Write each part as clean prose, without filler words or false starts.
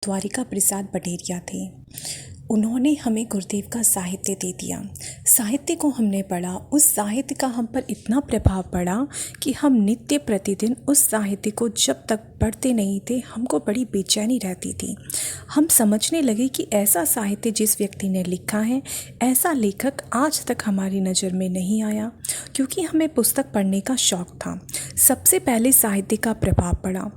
द्वारिका प्रसाद बटेरिया थे। उन्होंने हमें गुरुदेव का साहित्य दे दिया। साहित्य को हमने पढ़ा, उस साहित्य का हम पर इतना प्रभाव पड़ा कि हम नित्य प्रतिदिन उस साहित्य को जब तक पढ़ते नहीं थे हमको बड़ी बेचैनी रहती थी। हम समझने लगे कि ऐसा साहित्य जिस व्यक्ति ने लिखा है, ऐसा लेखक आज तक हमारी नज़र में नहीं आया, क्योंकि हमें पुस्तक पढ़ने का शौक़ था। सबसे पहले साहित्य का प्रभाव पड़ा।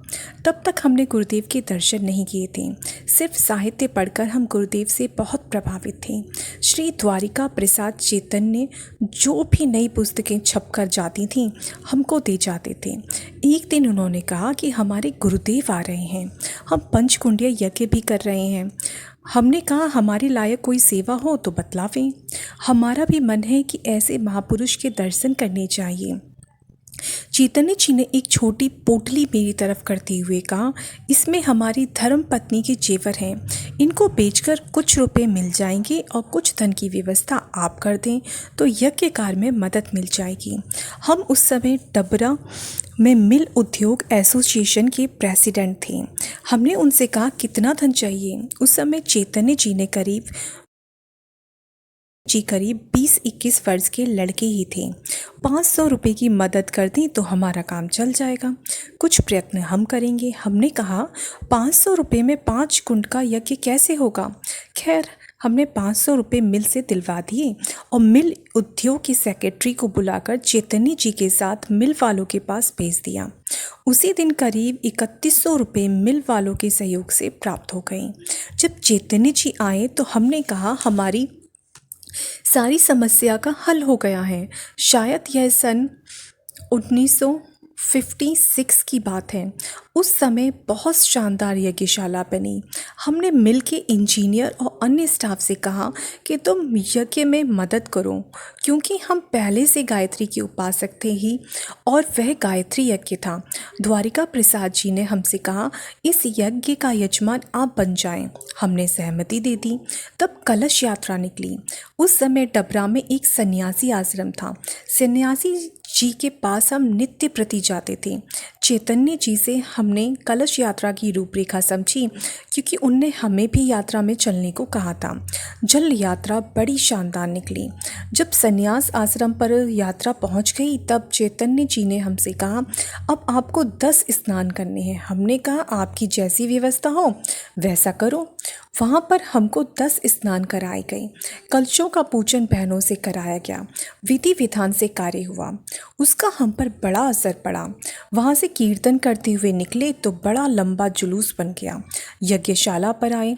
तब तक हमने गुरुदेव के दर्शन नहीं किए थे। सिर्फ साहित्य पढ़कर हम गुरुदेव से बहुत प्रभावित थे। श्री द्वारिका प्रसाद चैतन्य जो भी नई पुस्तकें छपकर जाती थीं हमको दे जाते थे। एक दिन उन्होंने कहा कि हमारे गुरुदेव आ रहे हैं, हम पंचकुंडीय यज्ञ भी कर रहे हैं। हमने कहा हमारे लायक कोई सेवा हो तो बतलावें, हमारा भी मन है कि ऐसे महापुरुष के दर्शन करने चाहिए। चैतन्य जी ने एक छोटी पोटली मेरी तरफ करते हुए कहा, इसमें हमारी धर्म पत्नी के जेवर हैं, इनको बेचकर कुछ रुपए मिल जाएंगे और कुछ धन की व्यवस्था आप कर दें तो यज्ञ कार्य में मदद मिल जाएगी। हम उस समय डबरा में मिल उद्योग एसोसिएशन के प्रेसिडेंट थे। हमने उनसे कहा कितना धन चाहिए। उस समय चैतन्य जी ने करीब 20-21 वर्ष के लड़के ही थे। 500 रुपये की मदद कर दें तो हमारा काम चल जाएगा, कुछ प्रयत्न हम करेंगे। हमने कहा 500 रुपये में 5 कुंड का यज्ञ कैसे होगा। खैर हमने 500 रुपये मिल से दिलवा दिए और मिल उद्योग के सेक्रेटरी को बुलाकर चैतन्य जी के साथ मिल वालों के पास भेज दिया। उसी दिन करीब 3100 रुपये मिल वालों के सहयोग से प्राप्त हो गए। जब चैतन्य जी आए तो हमने कहा हमारी सारी समस्या का हल हो गया है। शायद यह सन 1956 की बात है। उस समय बहुत शानदार यज्ञशाला बनी। हमने मिल के इंजीनियर और अन्य स्टाफ से कहा कि तुम यज्ञ में मदद करो, क्योंकि हम पहले से गायत्री के उपासक थे ही और वह गायत्री यज्ञ था। द्वारिका प्रसाद जी ने हमसे कहा इस यज्ञ का यजमान आप बन जाएं। हमने सहमति दे दी। तब कलश यात्रा निकली। उस समय डबरा में एक सन्यासी आश्रम था। सन्यासी जी के पास हम नित्य प्रति जाते थे। चैतन्य जी से हमने कलश यात्रा की रूपरेखा समझी, क्योंकि उनने हमें भी यात्रा में चलने को कहा था। जल यात्रा बड़ी शानदार निकली। जब सन्यास आश्रम पर यात्रा पहुंच गई तब चैतन्य जी ने हमसे कहा अब आपको 10 स्नान करने हैं। हमने कहा आपकी जैसी व्यवस्था हो वैसा करो। वहाँ पर हमको 10 स्नान कराए गए। कलशों का पूजन बहनों से कराया गया। विधि विधान से कार्य हुआ, उसका हम पर बड़ा असर पड़ा। वहाँ से कीर्तन करते हुए निकले तो बड़ा लंबा जुलूस बन गया। यज्ञशाला पर आए,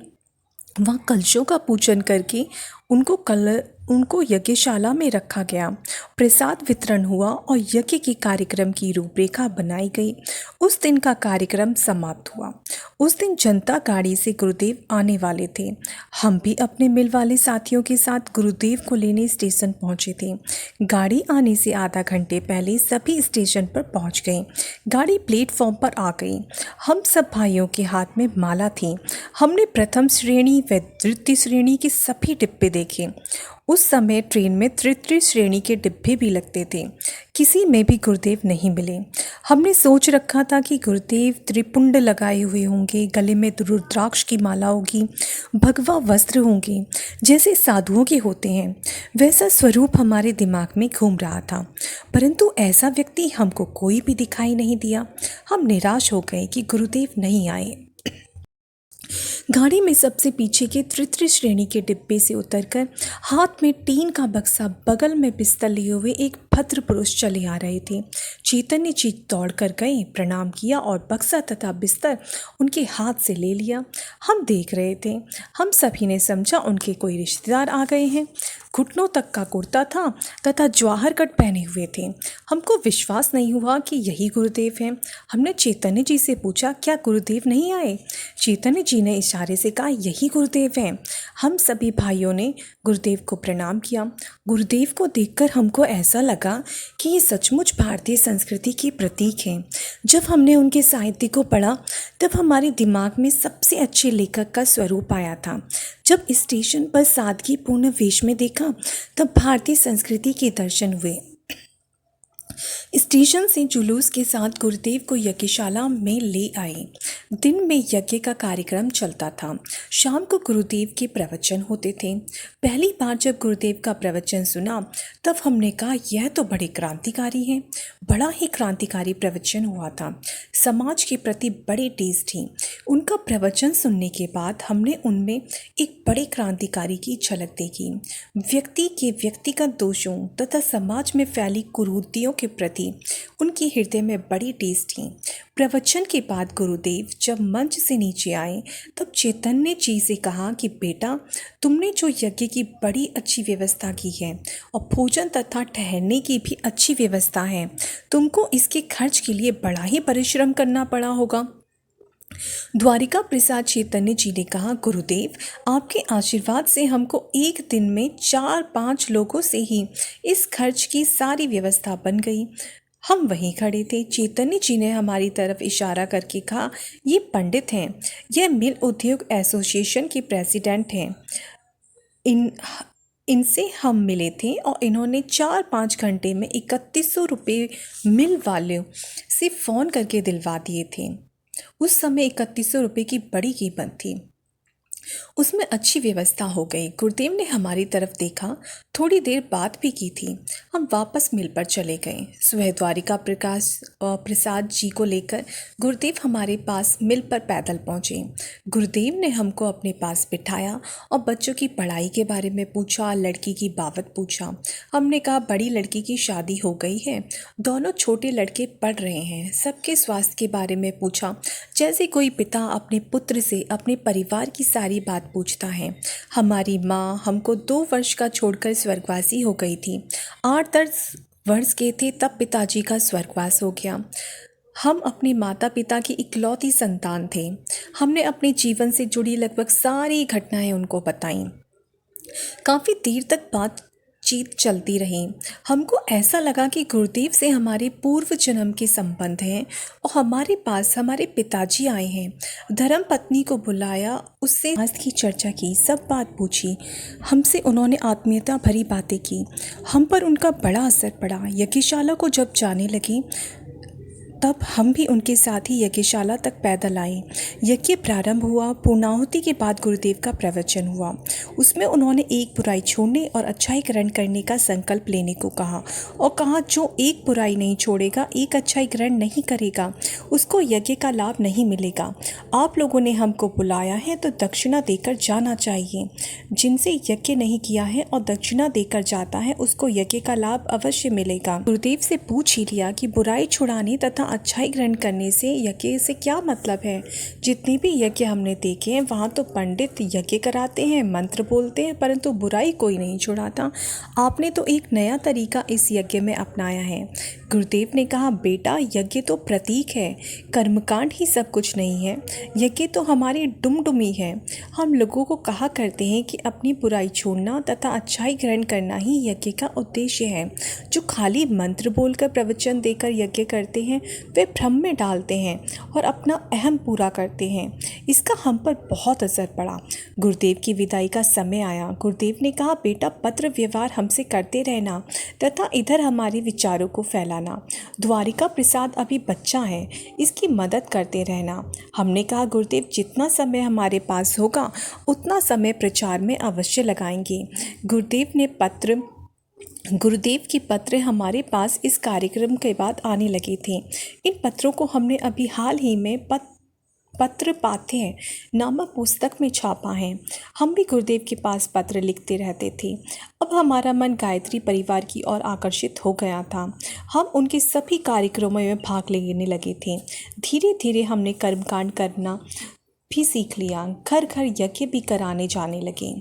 वहाँ कलशों का पूजन करके उनको यज्ञशाला में रखा गया। प्रसाद वितरण हुआ और यज्ञ के कार्यक्रम की रूपरेखा बनाई गई। उस दिन का कार्यक्रम समाप्त हुआ। उस दिन जनता गाड़ी से गुरुदेव आने वाले थे। हम भी अपने मिल वाले साथियों के साथ गुरुदेव को लेने स्टेशन पहुंचे थे। गाड़ी आने से आधा घंटे पहले सभी स्टेशन पर पहुंच गए। गाड़ी प्लेटफॉर्म पर आ गई। हम सब भाइयों के हाथ में माला थी। हमने प्रथम श्रेणी व द्वितीय श्रेणी के सभी डिब्बे देखे। उस समय ट्रेन में तृतीय श्रेणी के डिब्बे भी लगते थे। किसी में भी गुरुदेव नहीं मिले। हमने सोच रखा था कि गुरुदेव त्रिपुंड लगाए हुए होंगे, गले में रुद्राक्ष की माला होगी, भगवा वस्त्र होंगे जैसे साधुओं के होते हैं। वैसा स्वरूप हमारे दिमाग में घूम रहा था, परंतु ऐसा व्यक्ति हमको कोई भी दिखाई नहीं दिया। हम निराश हो गए कि गुरुदेव नहीं आए। गाड़ी में सबसे पीछे के तृतीय श्रेणी के डिब्बे से उतरकर हाथ में टीन का बक्सा, बगल में बिस्तर लिए हुए एक भद्र पुरुष चले आ रहे थे। चैतन्य जी दौड़ कर गए, प्रणाम किया और बक्सा तथा बिस्तर उनके हाथ से ले लिया। हम देख रहे थे। हम सभी ने समझा उनके कोई रिश्तेदार आ गए हैं। घुटनों तक का कुर्ता था तथा जवाहर कट पहने हुए थे। हमको विश्वास नहीं हुआ कि यही गुरुदेव हैं। हमने चैतन्य जी से पूछा क्या गुरुदेव नहीं आए। चैतन्य जी ने इशारे से कहा यही गुरुदेव हैं। हम सभी भाइयों ने गुरुदेव को प्रणाम किया। गुरुदेव को देखकर हमको ऐसा लगा कि ये सचमुच भारतीय संस्कृति के प्रतीक हैं। जब हमने उनके साहित्य को पढ़ा तब हमारे दिमाग में सबसे अच्छे लेखक का स्वरूप आया था। जब स्टेशन पर सादगीपूर्ण वेश में देखा तब भारतीय संस्कृति के दर्शन हुए। स्टेशन से जुलूस के साथ गुरुदेव को यज्ञशाला में ले आए। दिन में यज्ञ का कार्यक्रम चलता था। शाम को गुरुदेव के प्रवचन होते थे। पहली बार जब गुरुदेव का प्रवचन सुना तब हमने कहा यह तो बड़े क्रांतिकारी हैं। बड़ा ही क्रांतिकारी प्रवचन हुआ था। समाज के प्रति बड़े टेस्ट थी। उनका प्रवचन सुनने के बाद हमने उनमें एक बड़े क्रांतिकारी की झलक देखी। व्यक्ति के व्यक्तिगत दोषों तथा समाज में फैली कुरीतियों के प्रति उनके हृदय में बड़ी टेस्ट थी। प्रवचन के बाद गुरुदेव जब मंच से नीचे आए तब चैतन्य जी से कहा कि बेटा, तुमने जो यज्ञ की बड़ी अच्छी व्यवस्था की है और भोजन तथा ठहरने की भी अच्छी व्यवस्था है, तुमको इसके खर्च के लिए बड़ा ही परिश्रम करना पड़ा होगा। द्वारिका प्रसाद चैतन्य जी ने कहा, गुरुदेव, आपके आशीर्वाद से हमको एक दिन में 4-5 लोगों से ही इस खर्च की सारी व्यवस्था बन गई। हम वहीं खड़े थे। चैतन्य जी ने हमारी तरफ इशारा करके कहा, ये पंडित हैं, यह मिल उद्योग एसोसिएशन के प्रेसिडेंट हैं। इनसे हम मिले थे और इन्होंने 4-5 घंटे में 3100 रुपये मिल वालों से फ़ोन करके दिलवा दिए थे। उस समय 3100 रुपये की बड़ी कीमत थी। उसमें अच्छी व्यवस्था हो गई। गुरुदेव ने हमारी तरफ देखा, थोड़ी देर बात भी की थी। हम वापस मिल पर चले गए। सुबह द्वारिका प्रसाद जी को लेकर गुरुदेव हमारे पास मिल पर पैदल पहुँचे। गुरुदेव ने हमको अपने पास बिठाया और बच्चों की पढ़ाई के बारे में पूछा, लड़की की बाबत पूछा। हमने कहा बड़ी लड़की की शादी हो गई है, दोनों छोटे लड़के पढ़ रहे हैं। सबके स्वास्थ्य के बारे में पूछा, जैसे कोई पिता अपने पुत्र से अपने परिवार की सारी बात पूछता है। हमारी माँ हमको 2 वर्ष का छोड़कर स्वर्गवासी हो गई थी। 8-10 वर्ष के थे तब पिताजी का स्वर्गवास हो गया। हम अपने माता पिता की इकलौती संतान थे। हमने अपने जीवन से जुड़ी लगभग सारी घटनाएं उनको बताईं। काफ़ी देर तक बातचीत चलती रही। हमको ऐसा लगा कि गुरुदेव से हमारे पूर्व जन्म के संबंध हैं और हमारे पास हमारे पिताजी आए हैं। धर्म पत्नी को बुलाया, उससे स्वास्थ्य की चर्चा की, सब बात पूछी। हमसे उन्होंने आत्मीयता भरी बातें की। हम पर उनका बड़ा असर पड़ा। यज्ञशाला को जब जाने लगी तब हम भी उनके साथ ही यज्ञशाला तक पैदल आए। यज्ञ प्रारंभ हुआ। पूर्णाहुति के बाद गुरुदेव का प्रवचन हुआ। उसमें उन्होंने एक बुराई छोड़ने और अच्छाई ग्रहण करने का संकल्प लेने को कहा और कहा जो एक बुराई नहीं छोड़ेगा, एक अच्छाई ग्रहण नहीं करेगा, उसको यज्ञ का लाभ नहीं मिलेगा। आप लोगों ने हमको बुलाया है तो दक्षिणा देकर जाना चाहिए। जिनसे यज्ञ नहीं किया है और दक्षिणा देकर जाता है उसको यज्ञ का लाभ अवश्य मिलेगा। गुरुदेव से पूछ ही लिया कि बुराई छुड़ाने तथा अच्छाई ग्रहण करने से यज्ञ से क्या मतलब है। जितने भी यज्ञ हमने देखे हैं वहाँ तो पंडित यज्ञ कराते हैं, मंत्र बोलते हैं, परंतु बुराई कोई नहीं छुड़ाता। आपने तो एक नया तरीका इस यज्ञ में अपनाया है। गुरुदेव ने कहा, बेटा, यज्ञ तो प्रतीक है, कर्मकांड ही सब कुछ नहीं है। यज्ञ तो हमारी डुमडुमी है। हम लोगों को कहा करते हैं कि अपनी बुराई छोड़ना तथा अच्छाई ग्रहण करना ही यज्ञ का उद्देश्य है। जो खाली मंत्र बोलकर प्रवचन देकर यज्ञ करते हैं वे भ्रम में डालते हैं और अपना अहम पूरा करते हैं। इसका हम पर बहुत असर पड़ा। गुरुदेव की विदाई का समय आया। गुरुदेव ने कहा, बेटा, पत्र व्यवहार हमसे करते रहना तथा इधर हमारे विचारों को फैलाना। द्वारिका प्रसाद अभी बच्चा है, इसकी मदद करते रहना। हमने कहा, गुरुदेव, जितना समय हमारे पास होगा उतना समय प्रचार में अवश्य लगाएंगे। गुरुदेव के पत्र हमारे पास इस कार्यक्रम के बाद आने लगे थे। इन पत्रों को हमने अभी हाल ही में पत्र पाठ्य नामक पुस्तक में छापा है। हम भी गुरुदेव के पास पत्र लिखते रहते थे। अब हमारा मन गायत्री परिवार की ओर आकर्षित हो गया था। हम उनके सभी कार्यक्रमों में भाग लेने लगे थे। धीरे धीरे हमने कर्मकांड करना भी सीख लिया। घर घर यज्ञ भी कराने जाने लगे।